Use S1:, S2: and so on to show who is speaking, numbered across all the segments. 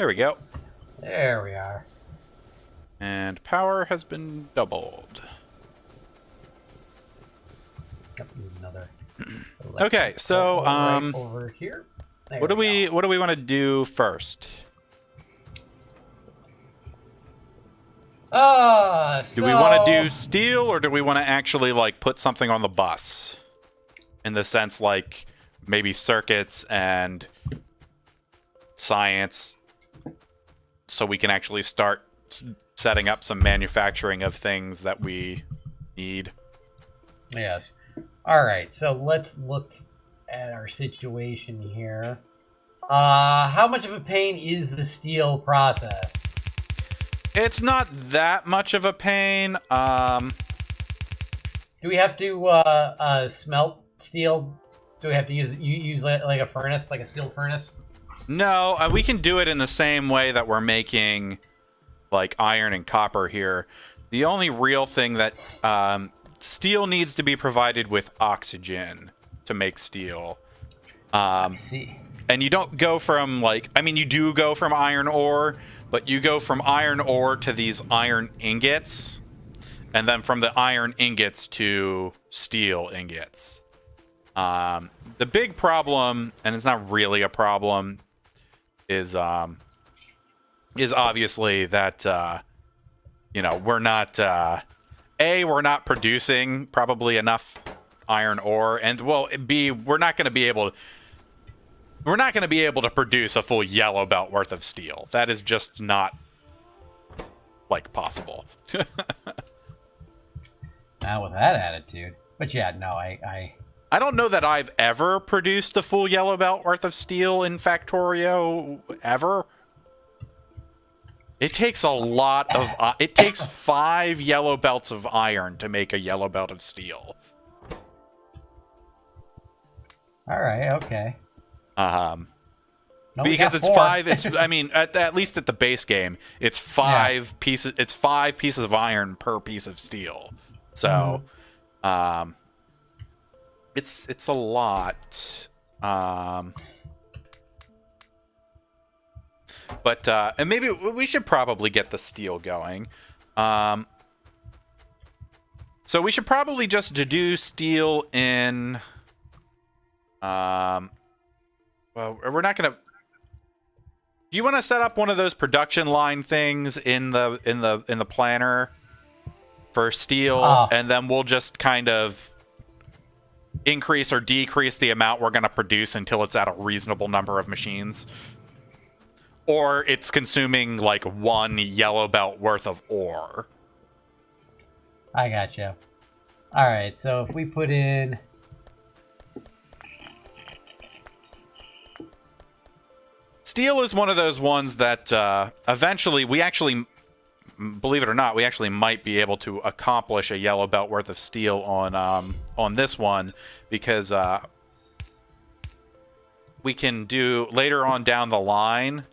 S1: There we go.
S2: There we are.
S1: And power has been doubled.
S2: Yep, another.
S1: Okay, so
S2: right over here.
S1: What do we want to do first?
S2: So
S1: Do we want to do steel, or do we want to actually like put something on the bus? In the sense, like maybe circuits and science, so we can actually start setting up some manufacturing of things that we need.
S2: Yes. All right. So let's look at our situation here. How much of a pain is the steel process?
S1: It's not that much of a pain.
S2: Do we have to smelt steel? Do we have to use like a furnace, like a steel furnace?
S1: No, we can do it in the same way that we're making like iron and copper here. The only real thing that steel needs to be provided with oxygen to make steel.
S2: I see.
S1: And you don't go from like, I mean, you do go from iron ore, but you go from iron ore to these iron ingots, and then from the iron ingots to steel ingots. The big problem, and it's not really a problem, is obviously that you know, we're not we're not producing probably enough iron ore, and well, B, we're not going to be able to produce a full yellow belt worth of steel. That is just not like possible.
S2: Not with that attitude. But yeah, no, I
S1: don't know that I've ever produced a full yellow belt worth of steel in Factorio ever. It takes a lot of it takes 5 yellow belts of iron to make a yellow belt of steel.
S2: All right, okay.
S1: No,
S2: because
S1: it's 5. It's I mean, at least at the base game, it's 5 pieces. It's 5 pieces of iron per piece of steel. So, it's a lot. But and maybe we should probably get the steel going. So we should probably just do steel in. Well, we're not gonna. Do you want to set up one of those production line things in the planner for steel, and then we'll just kind of increase or decrease the amount we're going to produce until it's at a reasonable number of machines, or it's consuming like 1 yellow belt worth of ore.
S2: I gotcha. All right, so if we put in.
S1: Steel is one of those ones that eventually we actually, believe it or not, we actually might be able to accomplish a yellow belt worth of steel on this one, because we can do later on down the line.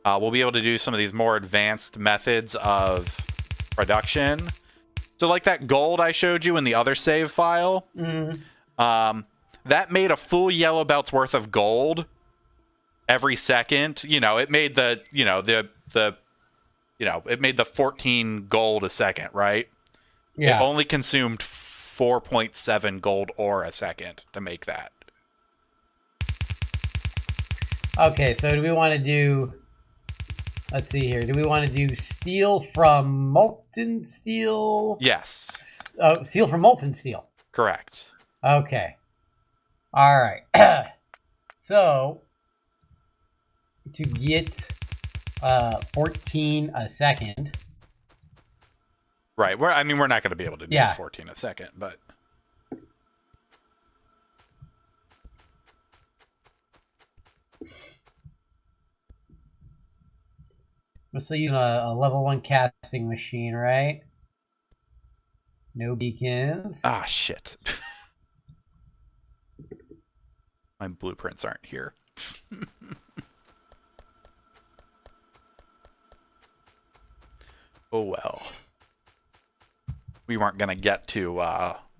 S1: We'll be able to do some of these more advanced methods of production. So like that gold I showed you in the other save file, that made a full yellow belt's worth of gold every second. You know, it made the, it made the 14 gold a second, right? Yeah. It only consumed 4.7 gold ore a second to make that.
S2: Okay, so do we want to do, let's see here, do we want to do steel from molten steel?
S1: Yes.
S2: Oh, steel from molten steel.
S1: Correct.
S2: Okay. All right. So to get 14 a second.
S1: Right. We're not going to be able to do 14 a second, but
S2: we're still using a level 1 casting machine, right? No beacons.
S1: Ah, shit. My blueprints aren't here. Oh well. We weren't going to get to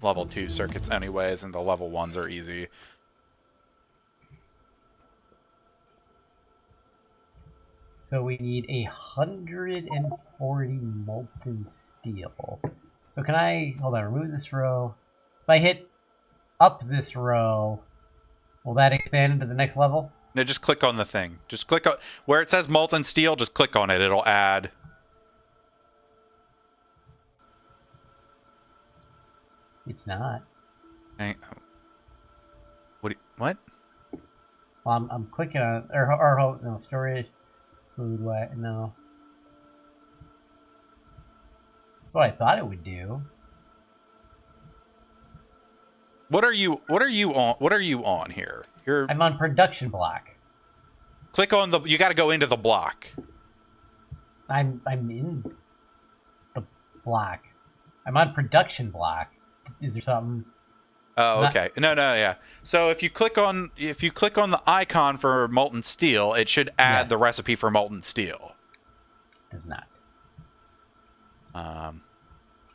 S1: level 2 circuits anyways, and the level 1s are easy.
S2: So we need 140 molten steel. So can I, hold on, remove this row. If I hit up this row, will that expand into the next level?
S1: No, just click on the thing. Just click on where it says molten steel, just click on it. It'll add.
S2: It's not.
S1: What?
S2: Well, I'm clicking on, or no, storage, food, what, no. That's what I thought it would do.
S1: What are you on here?
S2: I'm on production block.
S1: Click on the, you got to go into the block.
S2: I'm in the block. I'm on production block. Is there something?
S1: Oh, okay. No, yeah. So if you click on the icon for molten steel, it should add the recipe for molten steel.
S2: It does not.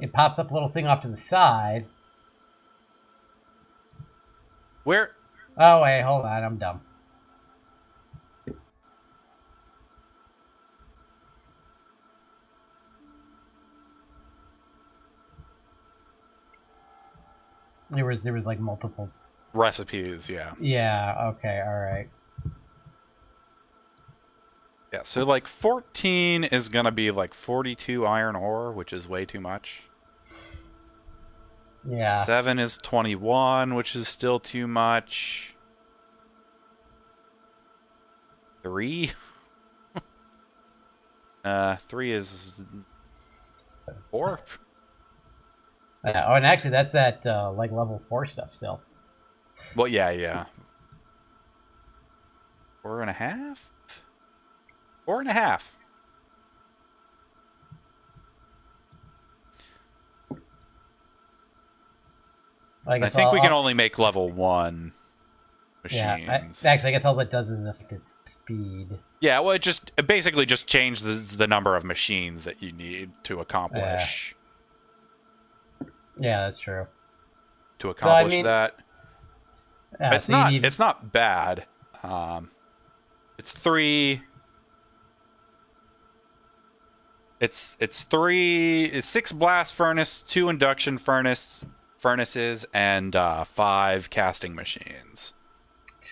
S2: It pops up a little thing off to the side.
S1: Where?
S2: Oh wait, hold on. I'm dumb. There was like multiple
S1: recipes, yeah.
S2: Yeah, okay, all right.
S1: Yeah, so like 14 is going to be like 42 iron ore, which is way too much.
S2: Yeah.
S1: 7 is 21, which is still too much. 3? 3 is 4.
S2: Oh, and actually, that's at like level 4 stuff still.
S1: Well, yeah. 4.5? 4.5. I think we can only make level 1 machines.
S2: Yeah, actually, I guess all that does is affect its speed.
S1: Yeah, well, it basically just changes the number of machines that you need to accomplish.
S2: Yeah, that's true.
S1: To accomplish that.
S2: Yeah,
S1: it's not bad. It's 3. It's 6 blast furnace, 2 induction furnaces, and 5 casting machines.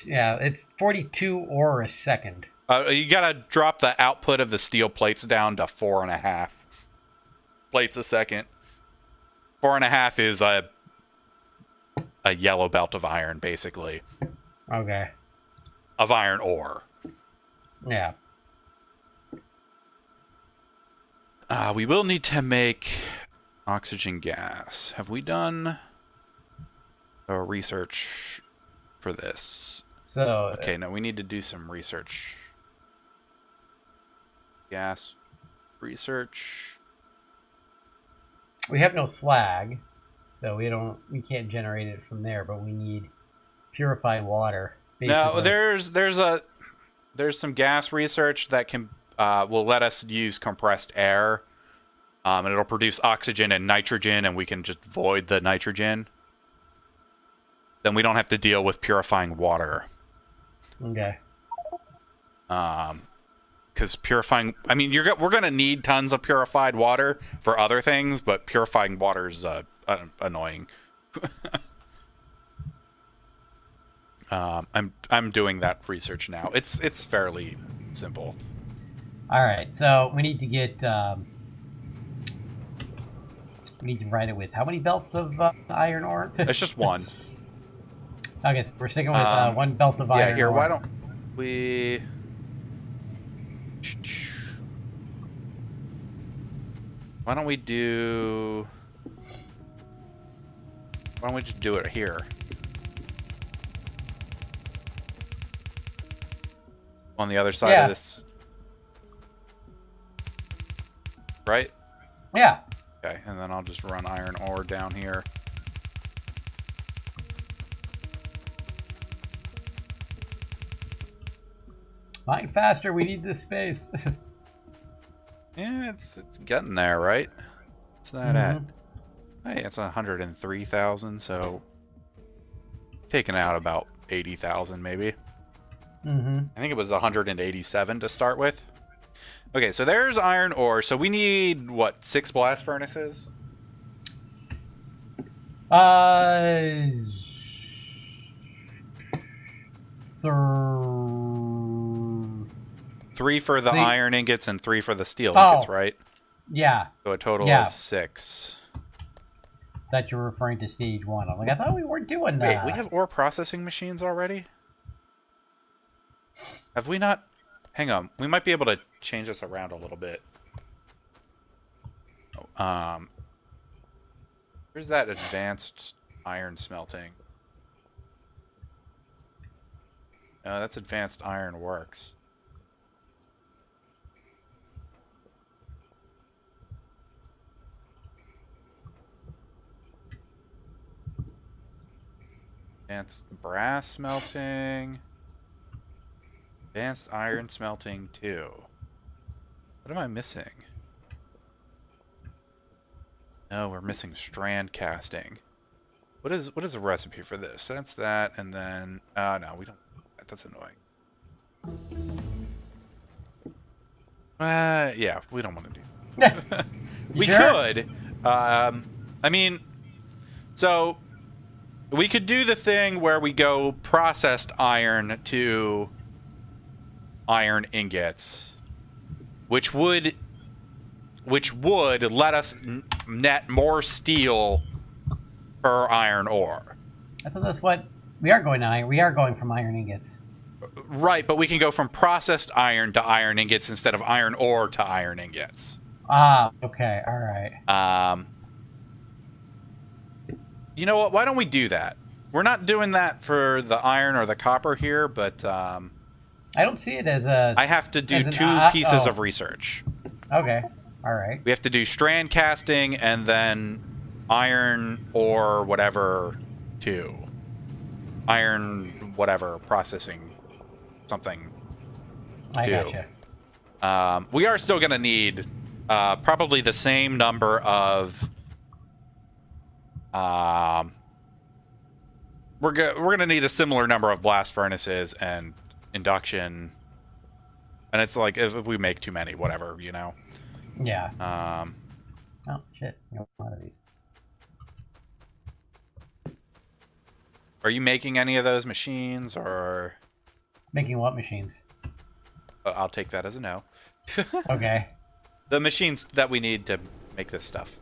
S2: Yeah, it's 42 ore a second.
S1: You gotta drop the output of the steel plates down to 4.5 plates a second. 4.5 is a yellow belt of iron, basically.
S2: Okay.
S1: Of iron ore.
S2: Yeah.
S1: We will need to make oxygen gas. Have we done research for this?
S2: So
S1: okay, no, we need to do some research. Gas research.
S2: We have no slag, so we can't generate it from there, but we need purified water. Basically.
S1: No, there's some gas research that can will let us use compressed air, and it'll produce oxygen and nitrogen, and we can just void the nitrogen. Then we don't have to deal with purifying water.
S2: Okay.
S1: Because purifying, I mean, we're gonna need tons of purified water for other things, but purifying water is annoying. I'm doing that research now. It's fairly simple.
S2: All right, so we need to get we need to write it with how many belts of iron ore?
S1: It's just 1.
S2: Okay, so we're sticking with 1 belt of iron ore.
S1: Yeah, here. Why don't we? Why don't we just do it here? On the other side of this. Right?
S2: Yeah.
S1: Okay, and then I'll just run iron ore down here.
S2: Mine faster, we need this space.
S1: Yeah, it's getting there, right? What's that at? Hey, it's 103,000, so taking out about 80,000 maybe. I think it was 187 to start with. Okay, so there's iron ore. So we need, what, 6 blast furnaces?
S2: Uh,
S1: 3 for the
S2: See-
S1: iron ingots and 3 for the steel
S2: Oh.
S1: ingots, right?
S2: yeah.
S1: So a total
S2: Yeah.
S1: of 6.
S2: That you're referring to stage 1. I'm like, I thought we weren't doing
S1: Wait,
S2: that.
S1: we have ore processing machines already? Have we not? Hang on. We might be able to change this around a little bit. Where's that advanced iron smelting? That's advanced iron works. Advanced brass smelting. Advanced iron smelting 2. What am I missing? No, we're missing strand casting. What is the recipe for this? That's that, and then no, we don't. That's annoying. Yeah, we don't want to do that. We could. I mean, so we could do the thing where we go processed iron to iron ingots, which would let us net more steel per iron ore.
S2: I thought that's what we are going to iron. We are going from iron ingots.
S1: Right, but we can go from processed iron to iron ingots instead of iron ore to iron ingots.
S2: Ah, okay, all right.
S1: You know what? Why don't we do that? We're not doing that for the iron or the copper here, but
S2: I don't see it as a.
S1: I have to do 2 pieces of research.
S2: Okay, all right.
S1: We have to do strand casting and then iron or whatever 2. Iron whatever processing something.
S2: I
S1: 2.
S2: gotcha.
S1: We are still going to need probably the same number of. We're gonna need a similar number of blast furnaces and induction, and it's like if we make too many, whatever, you know.
S2: Yeah. Oh shit! You got a lot of these.
S1: Are you making any of those machines, or
S2: Making what machines?
S1: I'll take that as a no.
S2: Okay.
S1: The machines that we need to make this stuff.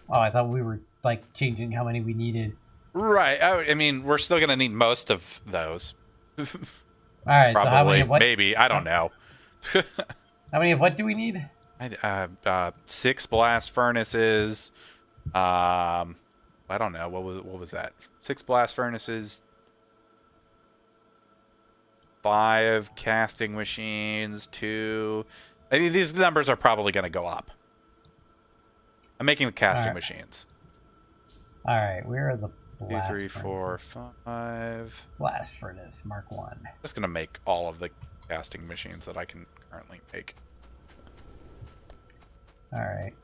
S2: Oh, I thought we were like changing how many we needed.
S1: Right. I mean, we're still gonna need most of those.
S2: All right.
S1: Probably,
S2: So how many of what?
S1: maybe. I don't know.
S2: How many of what do we need?
S1: 6 blast furnaces. I don't know. What was that? 6 blast furnaces. 5 casting machines. 2. I mean, these numbers are probably going to go up. I'm making the casting machines.
S2: All right. Where are the
S1: 2,
S2: blast
S1: 3, 4,
S2: furnaces?
S1: 5.
S2: Blast furnace Mark 1.
S1: I'm just going to make all of the casting machines that I can currently make.
S2: All right.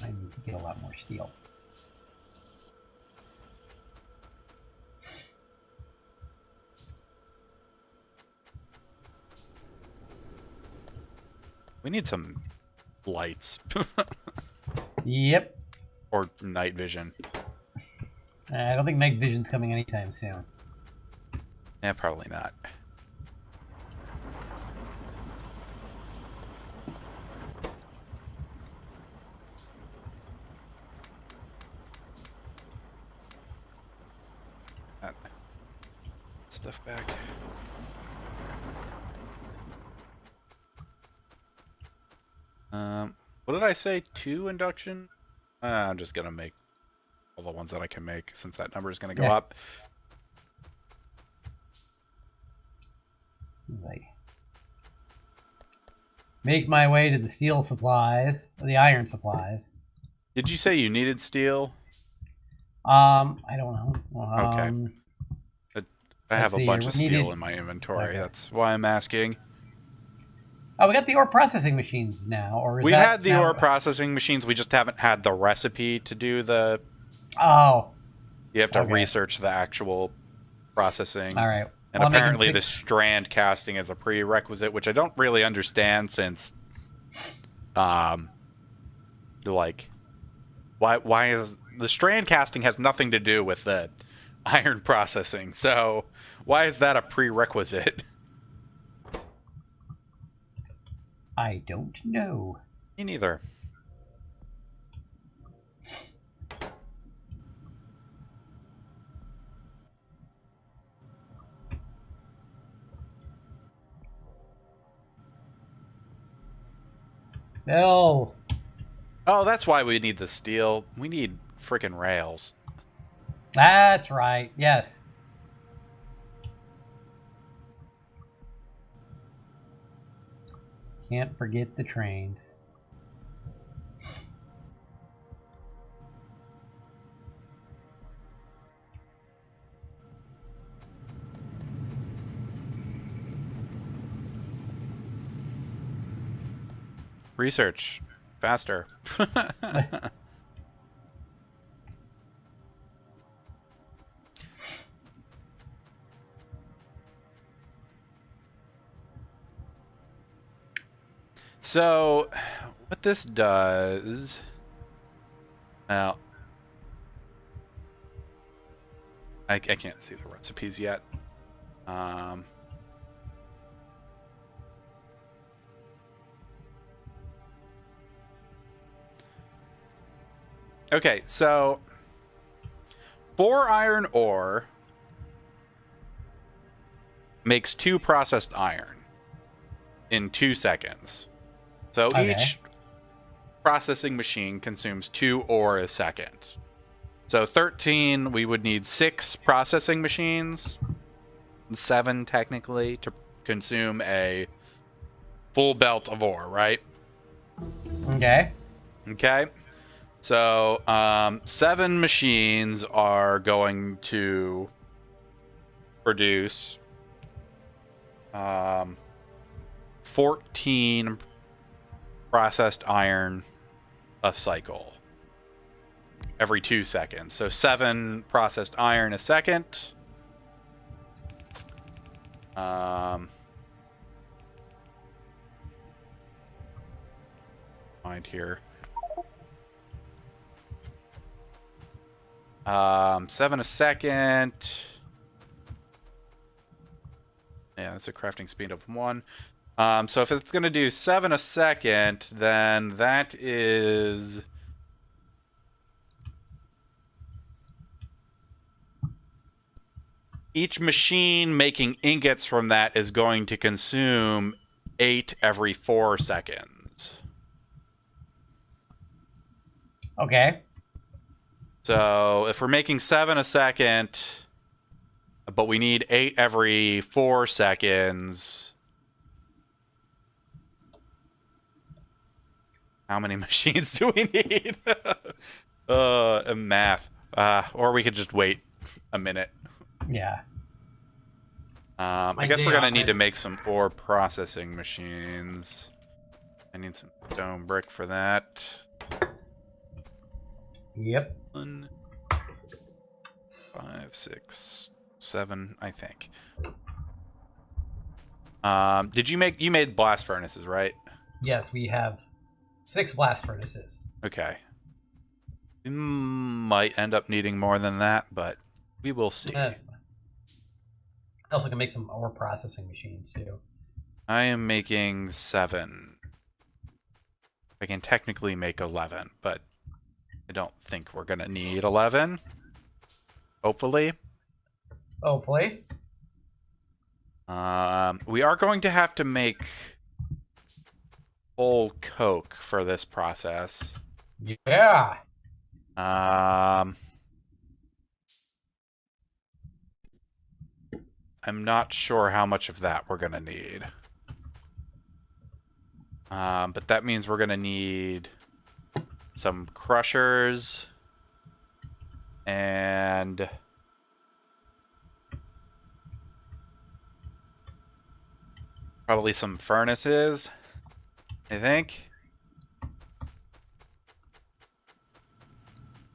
S2: I need to get a lot more steel.
S1: We need some lights.
S2: Yep.
S1: Or night vision.
S2: I don't think night vision's coming anytime soon.
S1: Yeah, probably not. That stuff back. What did I say? 2 induction? I'm just gonna make all the ones that I can make since that number is gonna go up.
S2: This is like make my way to the steel supplies, or the iron supplies.
S1: Did you say you needed steel?
S2: I don't know.
S1: Okay. I have a bunch of steel in my inventory. Okay. That's why I'm asking.
S2: Oh, we got the ore processing machines now, or is
S1: we
S2: that
S1: had the
S2: now...
S1: ore processing machines. We just haven't had the recipe to do the.
S2: Oh.
S1: You have to research the actual processing.
S2: All right.
S1: And
S2: Well,
S1: apparently the strand casting is a prerequisite, which I don't really understand since, like, why is the strand casting has nothing to do with the iron processing, so why is that a prerequisite?
S2: I don't know.
S1: Me neither.
S2: No.
S1: Oh, that's why we need the steel. We need freaking rails.
S2: That's right. Yes. Can't forget the trains.
S1: Research. Faster. So, what this does... Well, I can't see the recipes yet. Okay, so 4 iron ore makes 2 processed iron in 2 seconds. So each processing machine consumes 2 ore a second. So 13, we would need 6 processing machines, 7 technically, to consume a full belt of ore, right?
S2: Okay.
S1: Okay. So 7 machines are going to produce 14 processed iron a cycle every 2 seconds. So 7 processed iron a second. Find here. 7 a second. Yeah, that's a crafting speed of 1. So if it's going to do 7 a second, then that is... Each machine making ingots from that is going to consume 8 every 4 seconds.
S2: Okay.
S1: So if we're making 7 a second, but we need 8 every 4 seconds... How many machines do we need? Math. Or we could just wait a minute.
S2: Yeah.
S1: I guess we're gonna need to make some ore processing machines. I need some stone brick for that.
S2: Yep.
S1: 1, 5, 6, 7, I think. Did you made blast furnaces, right?
S2: Yes, we have 6 blast furnaces.
S1: Okay. We might end up needing more than that, but we will see.
S2: That's fine. I also can make some ore processing machines too.
S1: I am making 7. I can technically make 11, but I don't think we're gonna need 11. Hopefully.
S2: Hopefully.
S1: We are going to have to make whole coke for this process.
S2: Yeah.
S1: I'm not sure how much of that we're gonna need. But that means we're gonna need some crushers and probably some furnaces, I think.